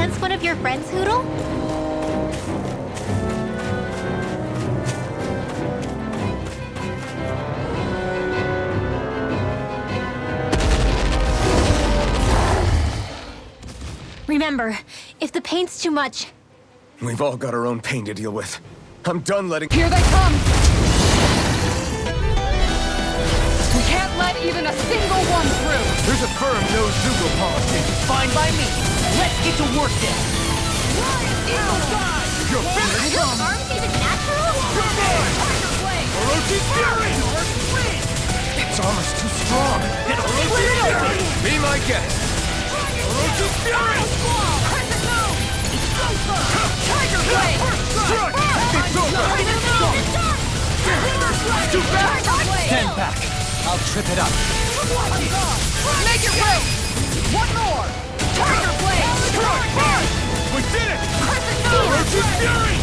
sense one of your friends, Hootle? Remember, if the pain's too much... We've all got our own pain to deal with. I'm done letting... Here they come! We can't let even a single one through! There's a firm no-Zoogle policy. Fine by me. Let's get to work then. Eagle Side! You're finished! Are your arms even natural? Come on! Tiger Blade! Orochi Fury! Its armor's too strong. Be my guest. Orochi Fury! Crescent Moon! Tiger Blade! Strike! It's over! Too fast! Stand back. I'll trip it up. Make it rain! One more! Tiger Blade! We did it! Crescent Moon! Orochi Fury!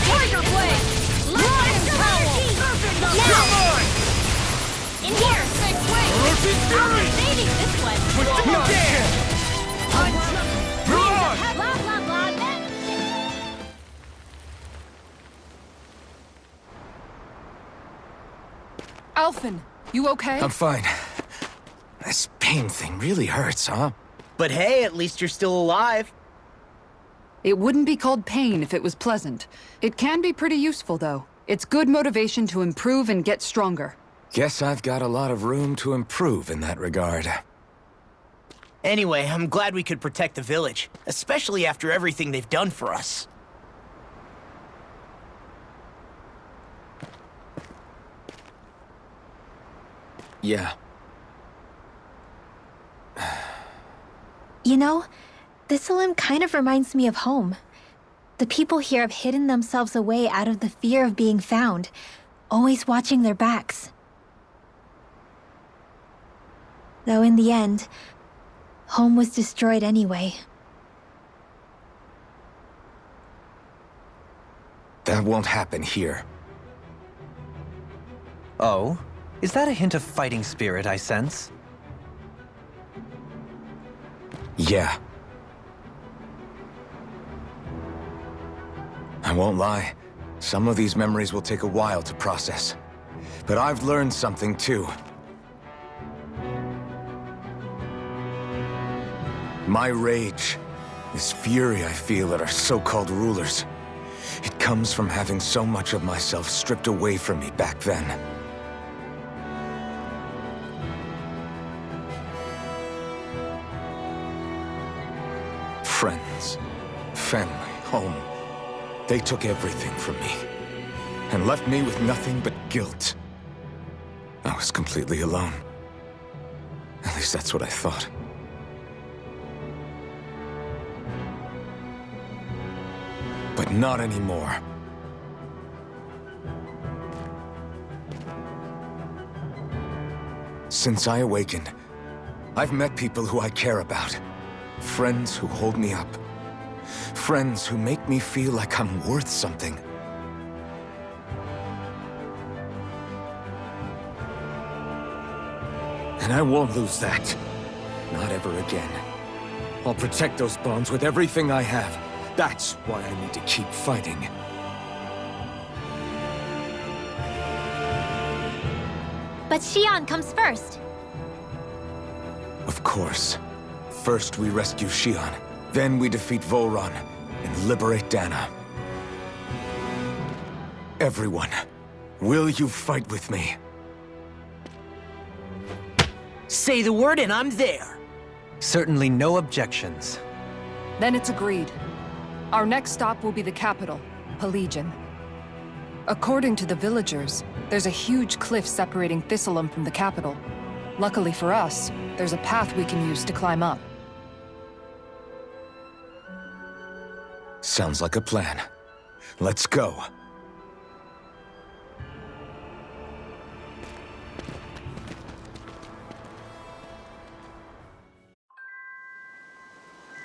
Tiger Blade! Lion Cowl! Come on! In here! Big Wing! Orochi Fury! Saving this one! Not yet! You're on! Blah, blah, blah. Alphen, you okay? I'm fine. This pain thing really hurts, huh? But hey, at least you're still alive. It wouldn't be called pain if it was pleasant. It can be pretty useful, though. It's good motivation to improve and get stronger. Guess I've got a lot of room to improve in that regard. Anyway, I'm glad we could protect the village, especially after everything they've done for us. Yeah. You know, Thistleum kind of reminds me of home. The people here have hidden themselves away out of the fear of being found, always watching their backs. Though in the end, home was destroyed anyway. That won't happen here. Oh? Is that a hint of fighting spirit I sense? Yeah. I won't lie. Some of these memories will take a while to process. But I've learned something too. My rage, this fury I feel at our so-called rulers, it comes from having so much of myself stripped away from me back then. Friends, family, home. They took everything from me and left me with nothing but guilt. I was completely alone. At least that's what I thought. But not anymore. Since I awakened, I've met people who I care about. Friends who hold me up. Friends who make me feel like I'm worth something. And I won't lose that. Not ever again. I'll protect those bonds with everything I have. That's why I need to keep fighting. But Xion comes first. Of course. First we rescue Xion, then we defeat Volron and liberate Dana. Everyone, will you fight with me? Say the word and I'm there. Certainly no objections. Then it's agreed. Our next stop will be the capital, Pelegion. According to the villagers, there's a huge cliff separating Thistleum from the capital. Luckily for us, there's a path we can use to climb up. Sounds like a plan. Let's go.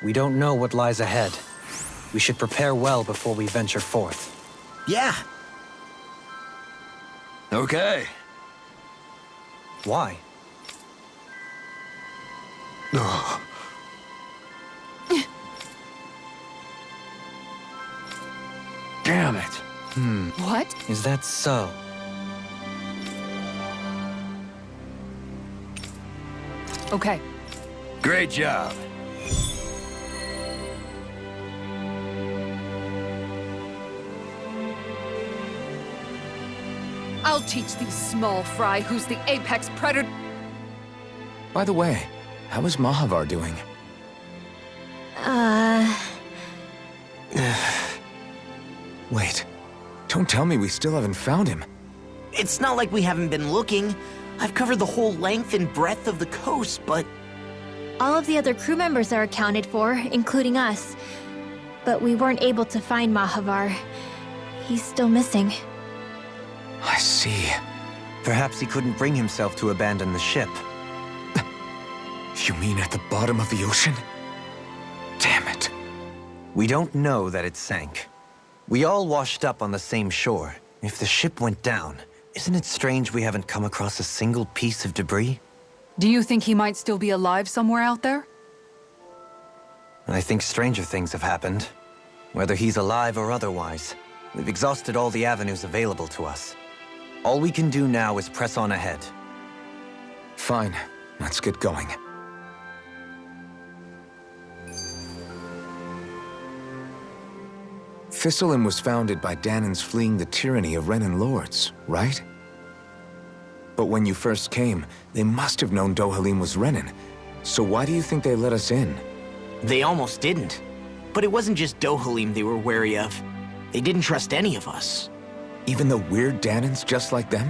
We don't know what lies ahead. We should prepare well before we venture forth. Yeah. Okay. Why? What? Is that so? Okay. Great job. I'll teach these small fry who's the apex predator. By the way, how is Mahavar doing? Wait. Don't tell me we still haven't found him. It's not like we haven't been looking. I've covered the whole length and breadth of the coast, but All of the other crew members are accounted for, including us. But we weren't able to find Mahavar. He's still missing. I see. Perhaps he couldn't bring himself to abandon the ship. You mean at the bottom of the ocean? Damn it. We don't know that it sank. We all washed up on the same shore. If the ship went down, isn't it strange we haven't come across a single piece of debris? Do you think he might still be alive somewhere out there? I think stranger things have happened. Whether he's alive or otherwise, we've exhausted all the avenues available to us. All we can do now is press on ahead. Fine. Let's get going. Thistleum was founded by Danans fleeing the tyranny of Renan lords, right? But when you first came, they must have known Dohalim was Renan. So why do you think they let us in? they almost didn't. But it wasn't just Dohalim they were wary of. They didn't trust any of us. Even the weird Danans just like them?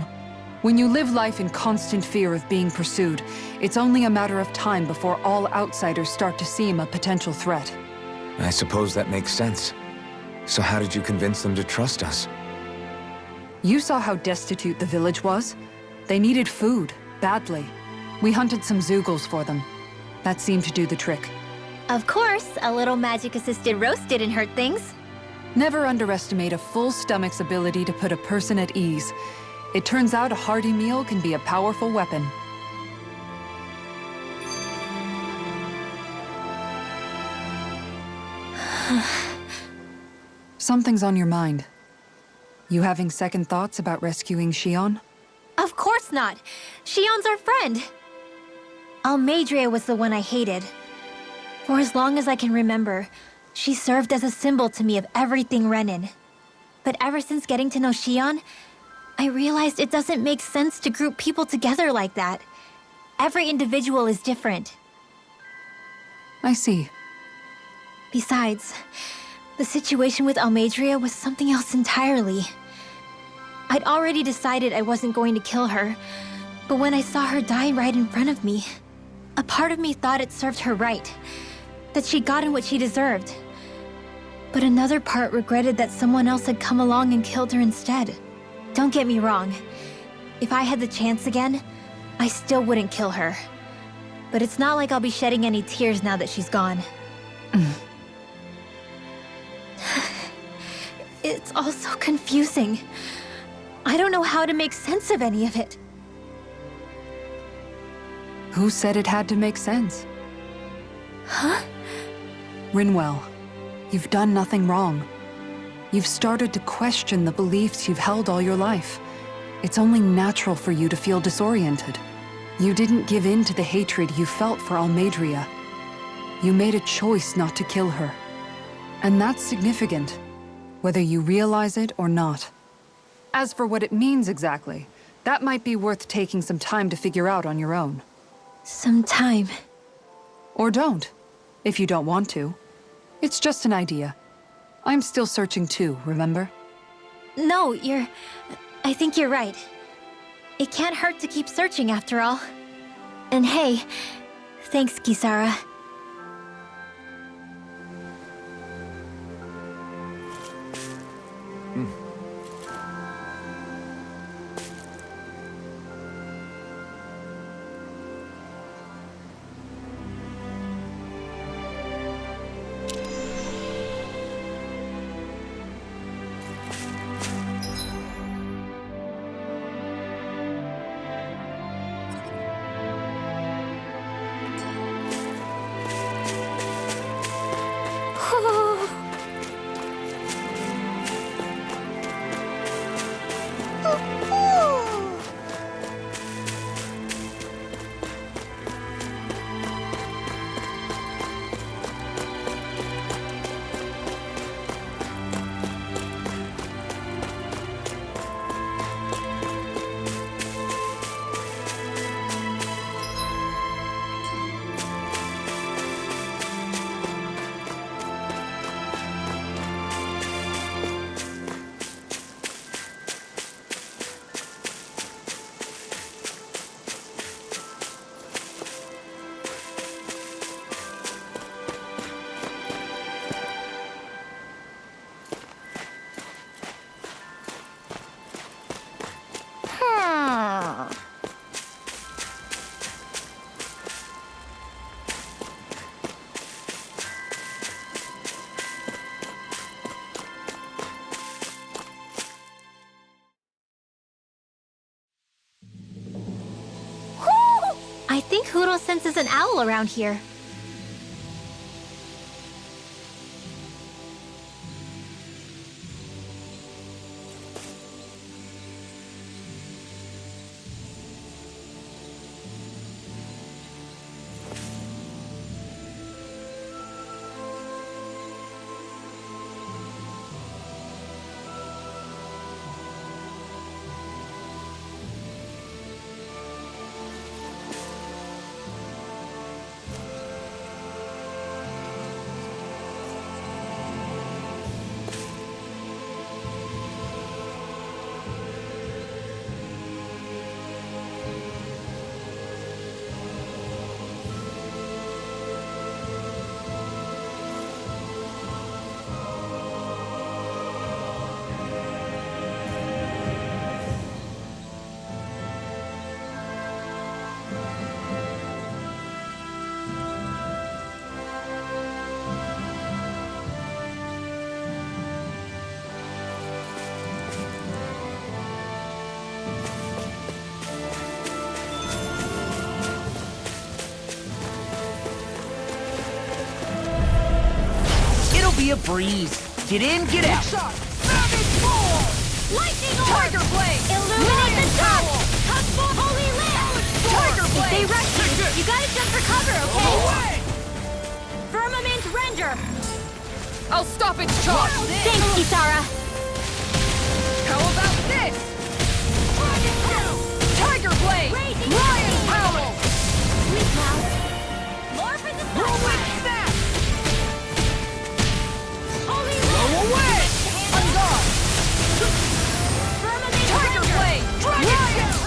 When you live life in constant fear of being pursued, it's only a matter of time before all outsiders start to seem a potential threat. I suppose that makes sense. So how did you convince them to trust us? You saw how destitute the village was. They needed food, badly. We hunted some Zeugles for them. That seemed to do the trick. Of course, a little magic-assisted roast didn't hurt things. Never underestimate a full stomach's ability to put a person at ease. It turns out a hearty meal can be a powerful weapon. Something's on your mind. You having second thoughts about rescuing Shion? Of course not. Shion's our friend. Almeidrea was the one I hated. For as long as I can remember, she served as a symbol to me of everything Renan. But ever since getting to know Shion, I realized it doesn't make sense to group people together like that. Every individual is different. I see. Besides, the situation with Almeidrea was something else entirely. I'd already decided I wasn't going to kill her, but when I saw her die right in front of me, a part of me thought it served her right, that she'd gotten what she deserved. But another part regretted that someone else had come along and killed her instead. Don't get me wrong. If I had the chance again, I still wouldn't kill her. But it's not like I'll be shedding any tears now that she's gone. It's all so confusing. I don't know how to make sense of any of it. Who said it had to make sense? Huh? Rinwell, you've done nothing wrong. You've started to question the beliefs you've held all your life. It's only natural for you to feel disoriented. You didn't give in to the hatred you felt for Almeidrea. You made a choice not to kill her. And that's significant, whether you realize it or not. As for what it means exactly, that might be worth taking some time to figure out on your own. Some time. Or don't, if you don't want to. It's just an idea. I'm still searching too, remember? No, I think you're right. It can't hurt to keep searching after all. And hey, thanks, Kisara. Hoodle senses an owl around here. Be a breeze. Get in, get out. Shot! Savage ball! Lightning orb! Tiger blade! Illuminate the Lion top! power! Cosmo Holy Lamp! Tiger If blade! they rush you gotta jump for cover, okay? Away! Firmament Render! I'll stop its charge! Thanks, Kisara! How about this? Dragon tail! Tiger blade! Raising Lion Lightning! power! Sweet mouth! More for the Whirlwind snap! Holy Blow Lamp! away! On guard! Firmament Tiger Render! blade! Dragon tail!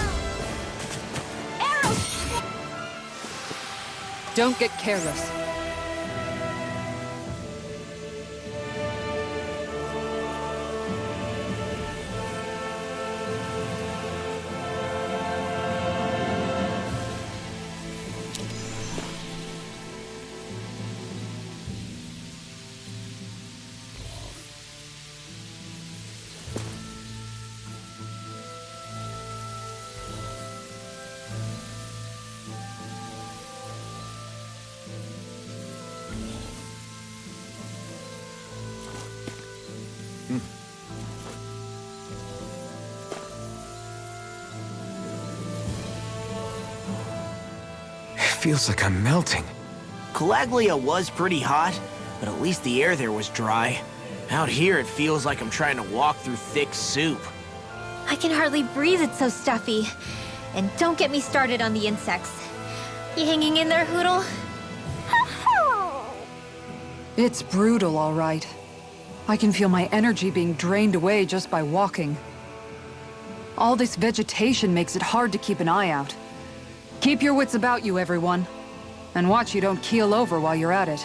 Arrow! Don't get careless. It feels like I'm melting. Calaglia was pretty hot, but at least the air there was dry. Out here, it feels like I'm trying to walk through thick soup. I can hardly breathe, it's so stuffy. And don't get me started on the insects. You hanging in there, Hoodle? It's brutal, all right. I can feel my energy being drained away just by walking. All this vegetation makes it hard to keep an eye out. Keep your wits about you, everyone. And watch you don't keel over while you're at it.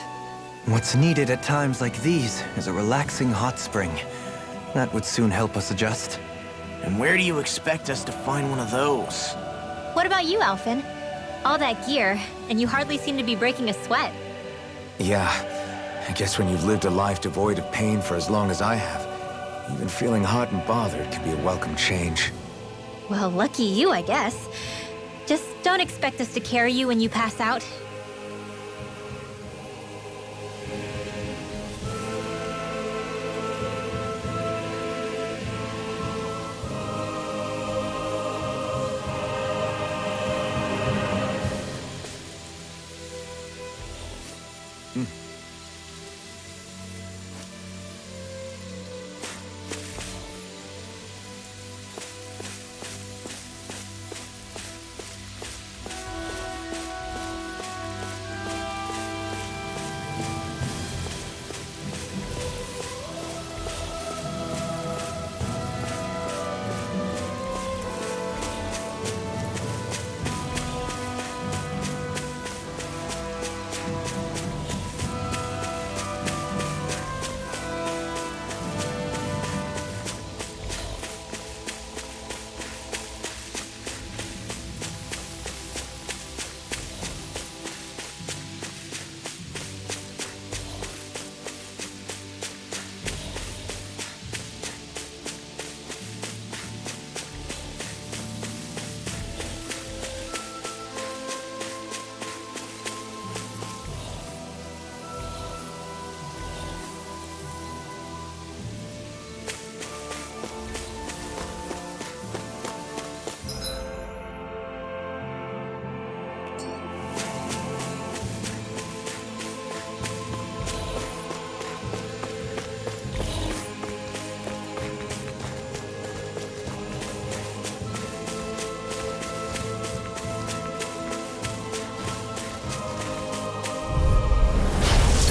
What's needed at times like these is a relaxing hot spring. That would soon help us adjust. And where do you expect us to find one of those? What about you, Alphen? All that gear, and you hardly seem to be breaking a sweat. Yeah, I guess when you've lived a life devoid of pain for as long as I have, even feeling hot and bothered can be a welcome change. Well, lucky you, I guess. Just don't expect us to carry you when you pass out.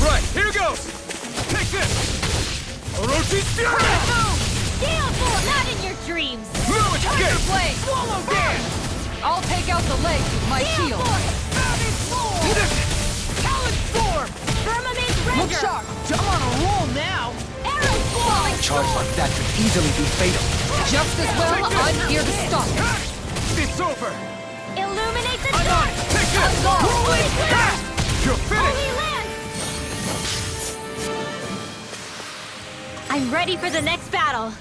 Right, here goes! Take this! Orochi's Fury! Gale Force! Not in your dreams! No escape! Blade! Swallow dance! I'll take out the leg with my Gale shield. Force! Talon Storm! Firmament Look Render! sharp! I'm on a roll now! Arrow Squall! Charge like that could easily be fatal. Just as well, I'm here to stop it. It's over! Illuminate the I'm on dark! it! Take this! Holy Lance! You're finished! Holy Lance! I'm ready for the next battle.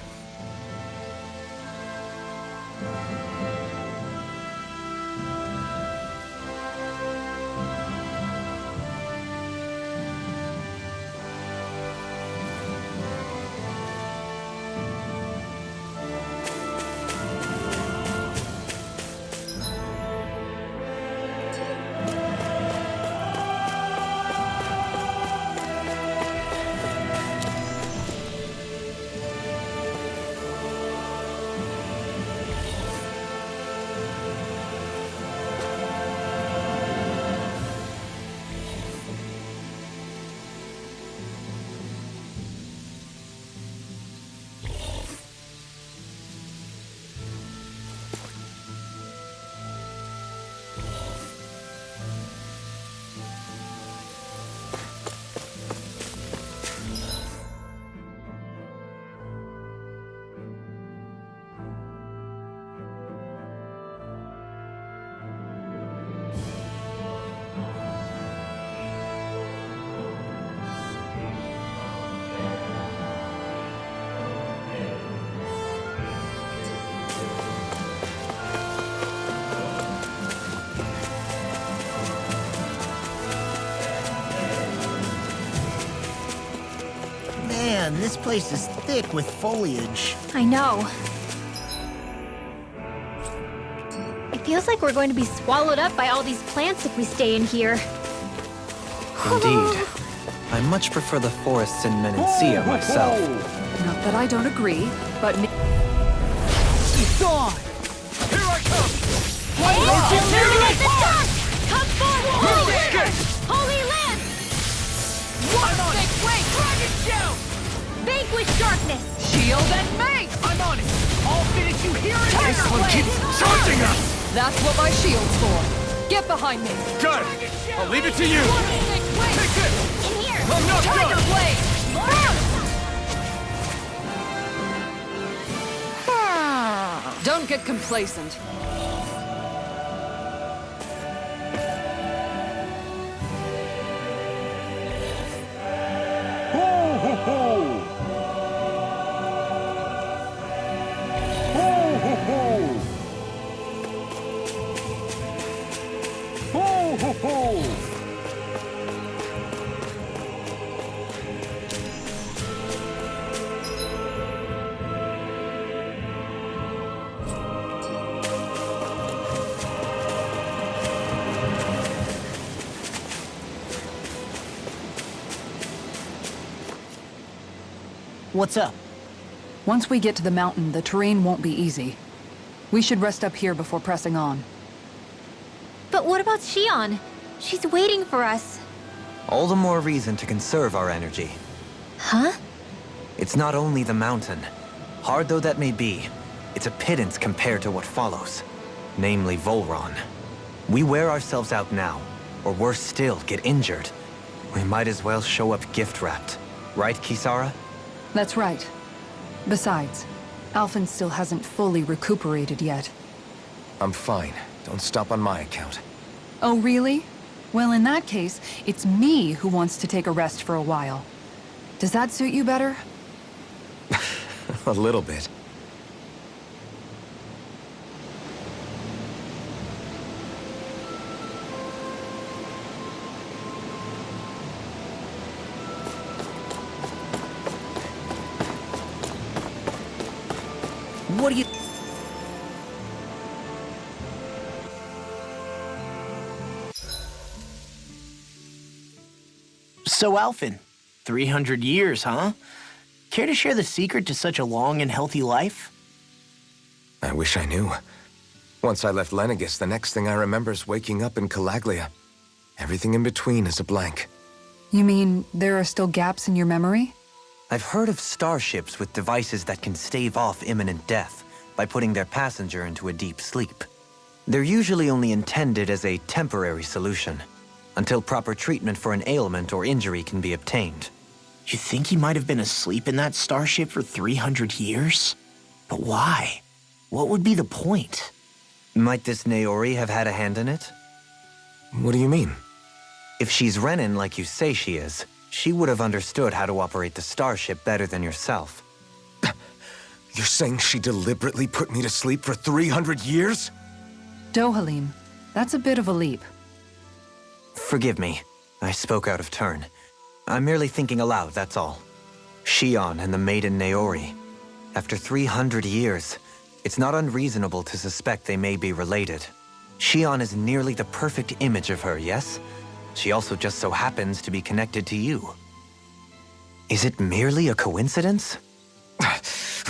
Man, this place is thick with foliage. I know. It feels like we're going to be swallowed up by all these plants if we stay in here. Indeed. I much prefer the forests in Menancia myself. Not that I don't agree, but It's on! Here I come! Illuminate the dark! Come forth, Holy escape! Lance! Holy Lance! One big wait! Dragon Shout! Vanquish darkness! Shield and mace! I'm on it! I'll finish you here and This one keeps charging us! That's what my shield's for. Get behind me. Got it! I'll leave it to you! Big wait! Take this! In here! I'm not Tiger done! blade! Don't get complacent. What's up? once we get to the mountain, the terrain won't be easy. We should rest up here before pressing on. But what about Shion? She's waiting for us. All the more reason to conserve our energy. Huh? It's not only the mountain. Hard though that may be, it's a pittance compared to what follows. Namely Volron. We wear ourselves out now, or worse still, get injured. We might as well show up gift-wrapped. Right, Kisara? That's right. Besides, Alphen still hasn't fully recuperated yet. I'm fine. Don't stop on my account. Oh, really? Well, in that case, it's me who wants to take a rest for a while. Does that suit you better? A little bit. What do you... So, Alphen, 300 years, huh? Care to share the secret to such a long and healthy life? I wish I knew. Once I left Lenegis, the next thing I remember is waking up in Calaglia. Everything in between is a blank. You mean there are still gaps in your memory? I've heard of starships with devices that can stave off imminent death by putting their passenger into a deep sleep. They're usually only intended as a temporary solution, until proper treatment for an ailment or injury can be obtained. You think he might have been asleep in that starship for 300 years? But why? What would be the point? Might this Naori have had a hand in it? What do you mean? If she's Renin like you say she is, she would have understood how to operate the starship better than yourself. You're saying she deliberately put me to sleep for 300 years? Dohalim, that's a bit of a leap. Forgive me. I spoke out of turn. I'm merely thinking aloud, that's all. Shion and the maiden Naori. After 300 years, it's not unreasonable to suspect they may be related. Shion is nearly the perfect image of her, yes? She also just so happens to be connected to you. Is it merely a coincidence?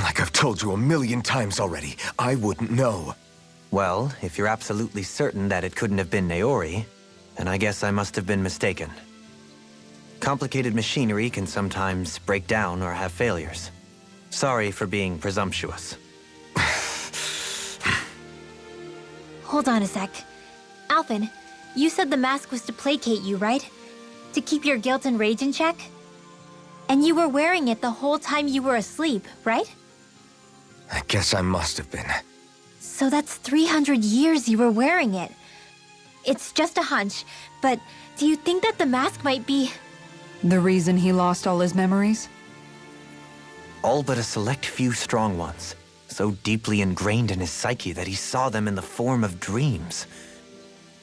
Like I've told you 1,000,000 times already, I wouldn't know. Well, if you're absolutely certain that it couldn't have been Naori, then I guess I must have been mistaken. Complicated machinery can sometimes break down or have failures. Sorry for being presumptuous. Hold on a sec. Alphen, you said the mask was to placate you, right? To keep your guilt and rage in check? And you were wearing it the whole time you were asleep, right? I guess I must have been. So that's 300 years you were wearing it. It's just a hunch, but do you think that the mask might be... The reason he lost all his memories? All but a select few strong ones, so deeply ingrained in his psyche that he saw them in the form of dreams.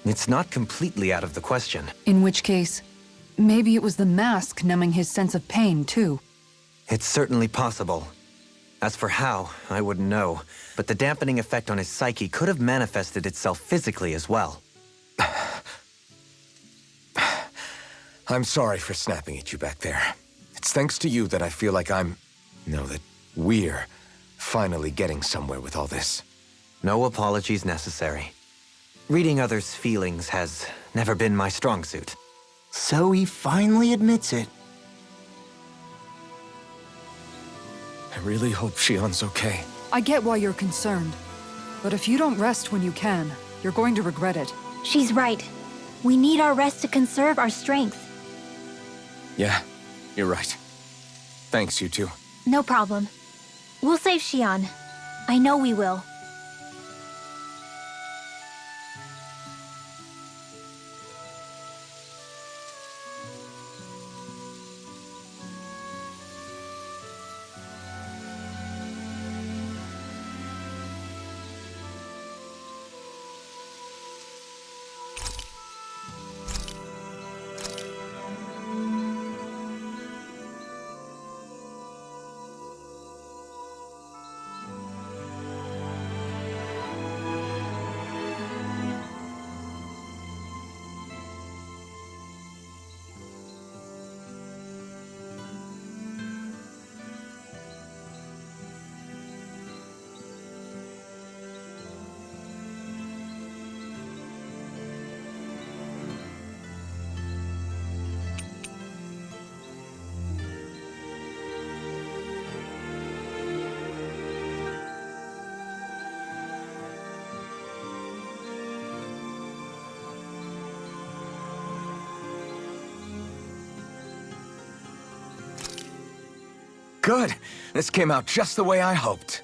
It's not completely out of the question. In which case, maybe it was the mask numbing his sense of pain, too. It's certainly possible. As for how, I wouldn't know, but the dampening effect on his psyche could have manifested itself physically as well. I'm sorry for snapping at you back there. It's thanks to you that I feel like that we're finally getting somewhere with all this. No apologies necessary. Reading others' feelings has never been my strong suit. So he finally admits it. I really hope Shion's okay. I get why you're concerned. But if you don't rest when you can, you're going to regret it. She's right. We need our rest to conserve our strength. Yeah, you're right. Thanks, you two. No problem. We'll save Shion. I know we will. Good. This came out just the way I hoped.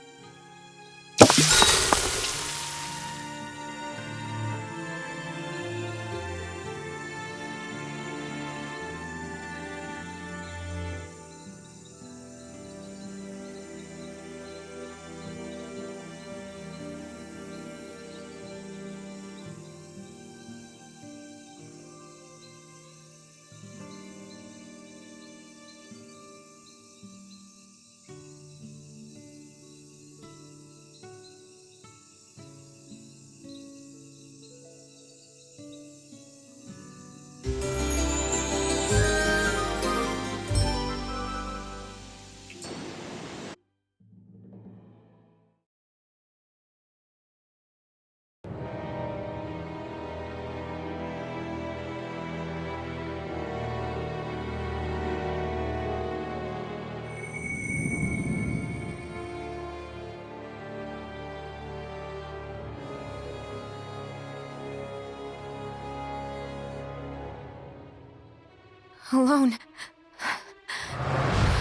Alone.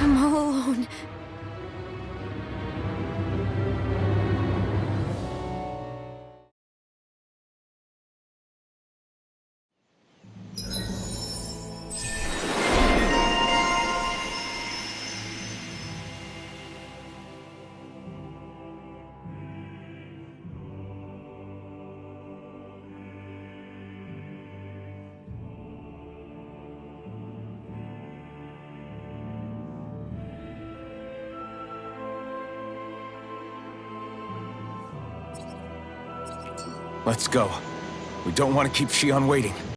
I'm all alone. Let's go. We don't want to keep Shion waiting.